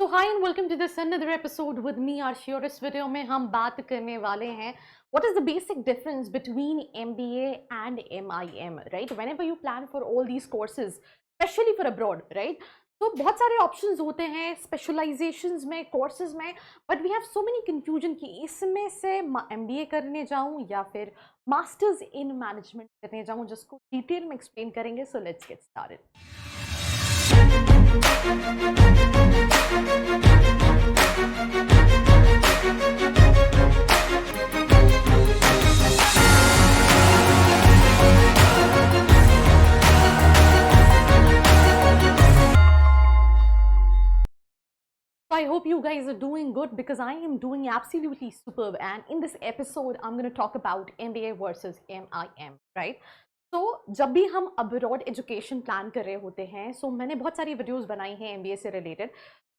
So hi and welcome to this another episode with me Arshi और इस video में हम बात करने वाले हैं what is the basic difference between MBA and MIM, right? Whenever you plan for all these courses, especially for abroad, right? तो बहुत सारे ऑप्शंस होते हैं स्पेशलाइजेशंस में, कोर्सेज में, but we have so many confusion कि इसमें से MBA करने जाऊं या फिर मास्टर्स इन मैनेजमेंट करने जाऊं, जिसको डिटेल में एक्सप्लेन करेंगे. So let's get started. I hope you guys are doing good because I am doing absolutely superb, and in this episode I'm going to talk about MBA versus MIM, right? तो जब भी हम abroad education plan कर रहे होते हैं, सो मैंने बहुत सारी वीडियोस बनाई हैं MBA से रिलेटेड.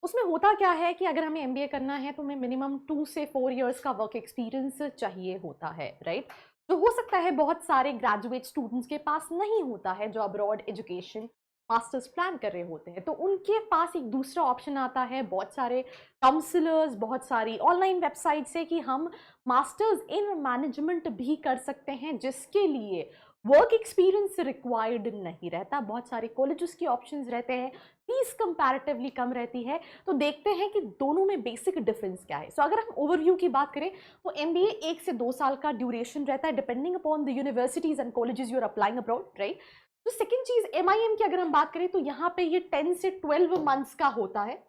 उसमें होता क्या है कि अगर हमें MBA करना है तो हमें मिनिमम 2 से 4 इयर्स का वर्क एक्सपीरियंस चाहिए होता है, राइट? जो हो सकता है बहुत सारे ग्रेजुएट स्टूडेंट्स के पास नहीं होता है जो अब्रॉड एजुकेशन मास्टर्स प्लान कर रहे होते हैं. तो उनके पास एक दूसरा ऑप्शन आता है, बहुत सारे काउंसलर्स, बहुत सारी ऑनलाइन वेबसाइट से, कि हम मास्टर्स इन मैनेजमेंट भी कर सकते हैं जिसके लिए वर्क एक्सपीरियंस रिक्वायर्ड नहीं रहता. बहुत सारे कॉलेजेस के ऑप्शंस रहते हैं, फीस कंपैरेटिवली कम रहती है. तो देखते हैं कि दोनों में बेसिक डिफरेंस क्या है. सो अगर हम ओवरव्यू की बात करें तो MBA 1 से 2 साल का ड्यूरेशन रहता है, depending upon the universities and colleges you are applying abroad, right? तो सेकेंड चीज MIM की अगर हम बात करें तो यहाँ पे ये 10 से 12 मंथ्स का होता है,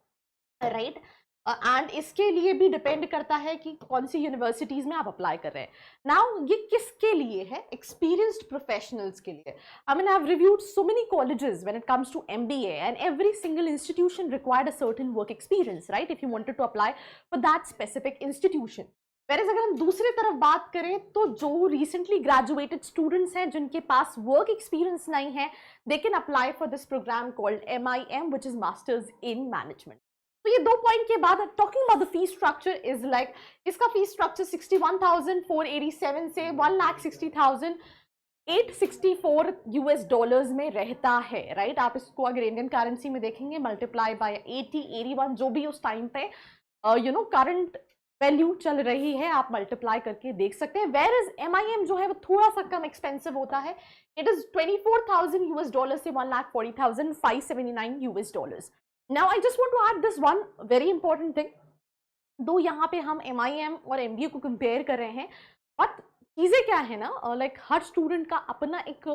राइट? एंड इसके लिए भी डिपेंड करता है कि कौन सी यूनिवर्सिटीज में आप अप्लाई कर रहे हैं. नाउ ये किसके लिए है? एक्सपीरियंस्ड प्रोफेशनल्स के लिए. I mean I have reviewed so many colleges when it comes to MBA and every single institution required a certain work experience, right? If you wanted to apply for that specific institution. Whereas अगर हम दूसरी तरफ बात करें तो जो recently graduated students हैं जिनके पास वर्क एक्सपीरियंस नहीं है, they can apply for this programme called MIM, which is masters in management. तो ये 2 पॉइंट के बाद talking about the fees structure is like, इसका फीस स्ट्रक्चर 61,487 से 1,60,864 US डॉलर्स में रहता है, राइट? आप इसको अगर इंडियन करेंसी में देखेंगे, मल्टीप्लाई बाय 80, 81 जो भी उस टाइम पे करंट वैल्यू चल रही है, आप मल्टीप्लाई करके देख सकते हैं. वेयर इज MIM जो है वो थोड़ा सा कम एक्सपेंसिव होता है. इट इज 24,000 US डॉलर से 1,40,579 US dollars. Now I just want to add this one very important thing. Though यहाँ पे हम MIM और MBA को कंपेयर कर रहे हैं, बट चीज़ें क्या है ना, लाइक हर स्टूडेंट का अपना एक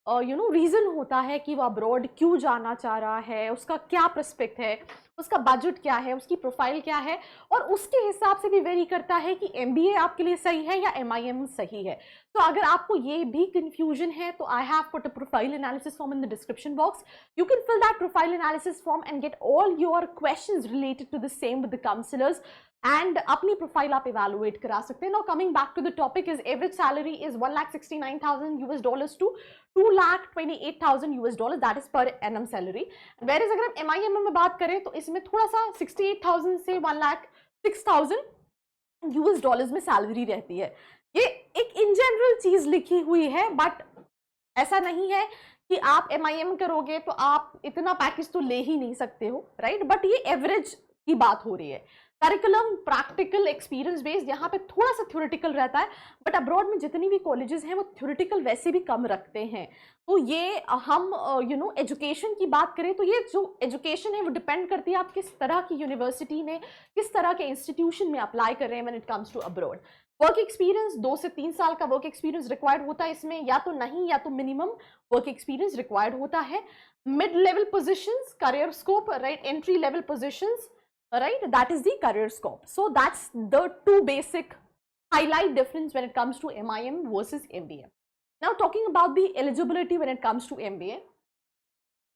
रीज़न होता है कि वो अब्रॉड क्यों जाना चाह रहा है, उसका क्या प्रस्पेक्ट है, उसका बजट क्या है, उसकी प्रोफाइल क्या है, और उसके हिसाब से भी वेरी करता है कि MBA आपके लिए सही है या MIM सही है. तो अगर आपको ये भी कंफ्यूजन है तो I have put a profile analysis form in the description box. You can fill that profile analysis form and get all your questions related to the same with the counsellors, and अपनी profile आप evaluate करा सकते हैं. Now coming back to the topic, is average salary is 1,69,000 US dollars to 2,28,000 US dollar, that is per annum salary. Whereas अगर हम MIM में बात करें तो इसमें थोड़ा सा 68,000 से 1,06,000 US डॉलर्स में सैलरी रहती है. ये एक इन जनरल चीज लिखी हुई है, बट ऐसा नहीं है कि आप MIM करोगे तो आप इतना पैकेज तो ले ही नहीं सकते हो, राइट? बट ये एवरेज की बात हो रही है. करिकुलम प्रैक्टिकल एक्सपीरियंस बेस्ड, यहाँ पे थोड़ा सा थ्योरेटिकल रहता है, बट अब्रॉड में जितनी भी कॉलेजेस हैं वो थ्योरेटिकल वैसे भी कम रखते हैं. तो ये हम एजुकेशन की बात करें तो ये जो एजुकेशन है वो डिपेंड करती है आप किस तरह की यूनिवर्सिटी में, किस तरह के इंस्टीट्यूशन में अप्लाई कर रहे हैं when it comes to abroad. Work experience 2 से 3 साल का वर्क एक्सपीरियंस रिक्वायर्ड होता है इसमें, या तो नहीं या तो मिनिमम वर्क एक्सपीरियंस रिक्वायर्ड होता है. Mid level positions, career scope, right? Entry level positions, right? That is the career scope. So that's the 2 basic highlight difference when it comes to MIM versus MBA. Now talking about the eligibility when it comes to MBA,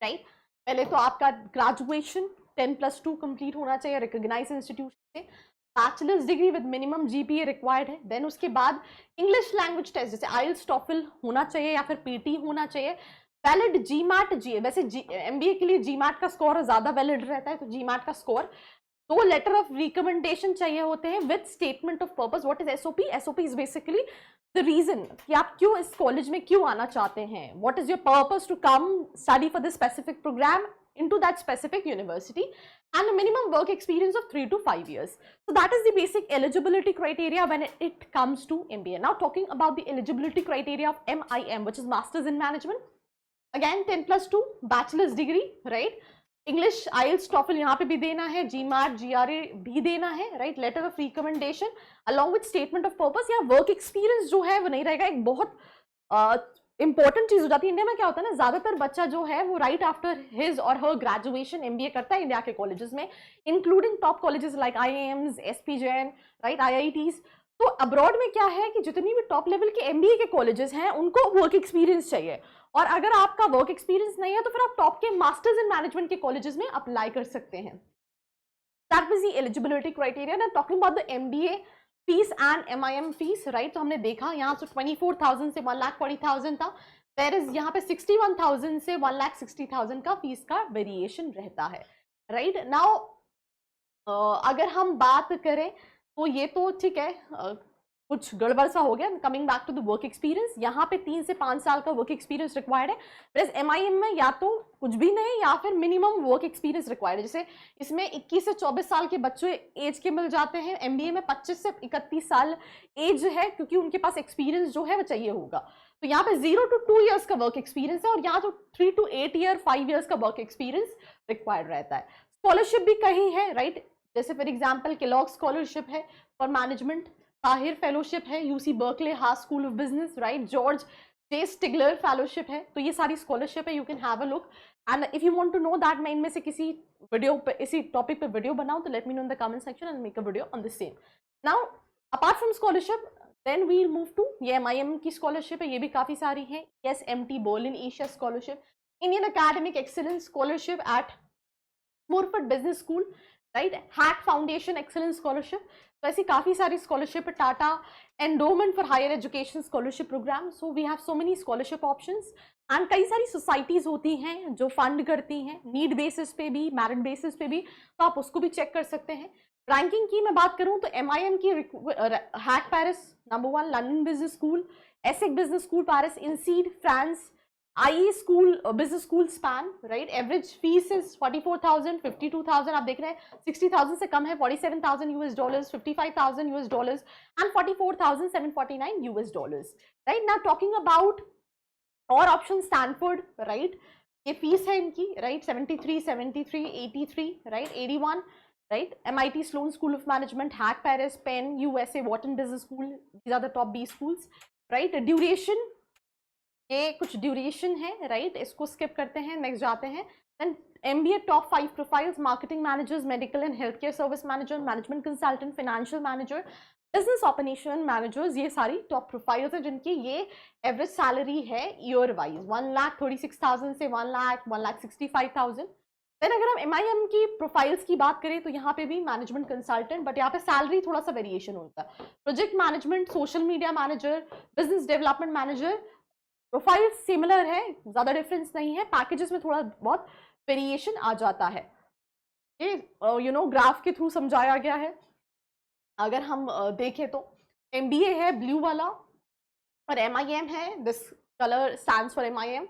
right? पहले तो आपका graduation 10+2 complete होना चाहिए recognised institution से, bachelors degree with minimum GPA required है. Then उसके बाद English language test जैसे IELTS TOEFL होना चाहिए या फिर PT होना चाहिए. वैलिड GMAT, वैसे MBA के लिए GMAT का स्कोर ज़्यादा वैलिड रहता है, तो GMAT का स्कोर. 2 लेटर ऑफ रिकमेंडेशन चाहिए होते हैं with statement of purpose. What is SOP? SOP is basically the reason कि आप क्यों इस कॉलेज में क्यों आना चाहते हैं. What is your purpose to come study for this specific programme into that specific university. and a minimum work experience of 3 to 5 years. So that is the basic eligibility criteria when it comes to MBA. Now talking about the eligibility criteria of MIM, which is Masters in Management. Again 10+2 bachelor's degree, right? English, IELTS, TOEFL यहाँ पे भी देना है, GMAT, GRE भी देना है, right? Letter of recommendation along with statement of purpose. या work experience जो है वो नहीं रहेगा. एक बहुत इंपॉर्टेंट चीज हो जाती है. इंडिया में क्या होता है ना, ज्यादातर बच्चा जो है वो राइट आफ्टर हिज और हर ग्रेजुएशन एमबीए करता है इंडिया के कॉलेजेस में, including top colleges like IIMs, SP Jain, right, IITs. तो अब्रॉड में क्या है कि जितनी भी टॉप लेवल के एमबीए के कॉलेजेस हैं उनको वर्क एक्सपीरियंस चाहिए, और अगर आपका वर्क एक्सपीरियंस नहीं है तो फिर आप टॉप के मास्टर्स इन मैनेजमेंट के कॉलेजेस में अप्लाई कर सकते हैं. That was the eligibility criteria. Now talking about the MBA fees and MIM fees, right. तो हमने देखा यहाँ से 24,000 से 1,40,000 था. देयर इज यहाँ पे 61,000 से 1,60,000 का फीस का वेरिएशन रहता है, राइट. नाउ अगर हम बात करें तो ये तो ठीक है, कुछ गड़बड़ सा हो गया. Coming back to the work experience, यहाँ पे 3 से 5 साल का वर्क एक्सपीरियंस रिक्वायर्ड है. प्लस MIM में या तो कुछ भी नहीं या फिर मिनिमम वर्क एक्सपीरियंस रिक्वायर्ड है. जैसे इसमें 21 से 24 साल के बच्चे एज के मिल जाते हैं, MBA में 25 से 31 साल एज है, क्योंकि उनके पास एक्सपीरियंस जो है वो चाहिए होगा. तो यहाँ पे 0 to 2 ईयर्स का वर्क एक्सपीरियंस है, और यहाँ तो 3 to 8 ईयर 5 ईयर्स का वर्क एक्सपीरियंस रिक्वायर्ड रहता है. स्कॉलरशिप भी कहीं है, राइट. जैसे फॉर एग्जाम्पल केलॉग स्कॉलरशिप है फॉर मैनेजमेंट, ताहिर फेलोशिप है, UC Berkeley Hart school of business, right, George J Stigler fellowship है. तो ये सारी स्कॉलरशिप है, you can have a look. And if you want to know that, मैं इनमें से किसी वीडियो पे, इसी टॉपिक पे वीडियो बनाऊं तो let me know in the comment section and make a video on the same. Now apart from scholarship then we move to ये MIM की स्कॉलरशिप है, ये भी काफ़ी सारी है. SMT Berlin Asia scholarship, Indian academic excellence scholarship at Moffat business school, right, hack foundation excellence scholarship. तो ऐसी काफ़ी सारी स्कॉलरशिप है. Tata endowment for higher education scholarship program. So we have so many scholarship options. And कई सारी societies होती हैं जो फंड करती हैं नीड बेसिस पे भी, मेरिट बेसिस पे भी, तो आप उसको भी चेक कर सकते हैं. रैंकिंग की मैं बात करूं तो MIM की hack Paris number 1, London business school, AHSEC business school Paris, INSEAD France, IE school business school span, right. Average fees is 44,000, 52,000 आप देख रहे हैं, 60,000 से कम है, $47,000, $55,000 and $44,749, right. Now talking about और ऑप्शन, स्टैनफोर्ड, राइट, ये फीस है इनकी, right, 73, 73, 83, right, 81, right. MIT Sloan school of management, HEC Paris, Penn, USA Wharton business school, these are the top B schools, right. Duration, ये कुछ duration है, right, इसको skip करते हैं, नेक्स्ट जाते हैं. Then MBA top 5 profiles, marketing managers, medical and health care service manager, management consultant, financial manager, business operation managers, ये सारी टॉप प्रोफाइल्स हैं जिनकी ये एवरेज सैलरी है ईयर वाइज 1,36,000 से 1,65,000. देन अगर हम MIM की प्रोफाइल्स की बात करें तो यहाँ पे भी मैनेजमेंट कंसल्टेंट, बट यहाँ पे सैलरी थोड़ा सा वेरिएशन होता है. Project management, social media manager, business development manager, profile similar है, ज़्यादा डिफरेंस नहीं है, पैकेजेस में थोड़ा बहुत वेरिएशन आ जाता है. ये ग्राफ के थ्रू समझाया गया है. अगर हम देखें तो MBA है ब्लू वाला और MIM है, this colour stands for MIM.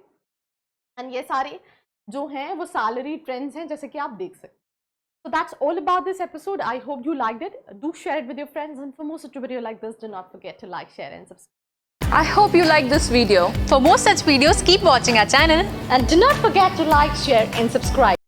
And ये सारे जो हैं वो सैलरी ट्रेंड्स हैं, जैसे कि आप देख सकते. So that's all about this episode. I hope you liked it. Do share it with your friends, and for more such a video like this, do not forget to like, share and subscribe. I hope you liked this video. For more such videos, keep watching our channel. And do not forget to like, share and subscribe.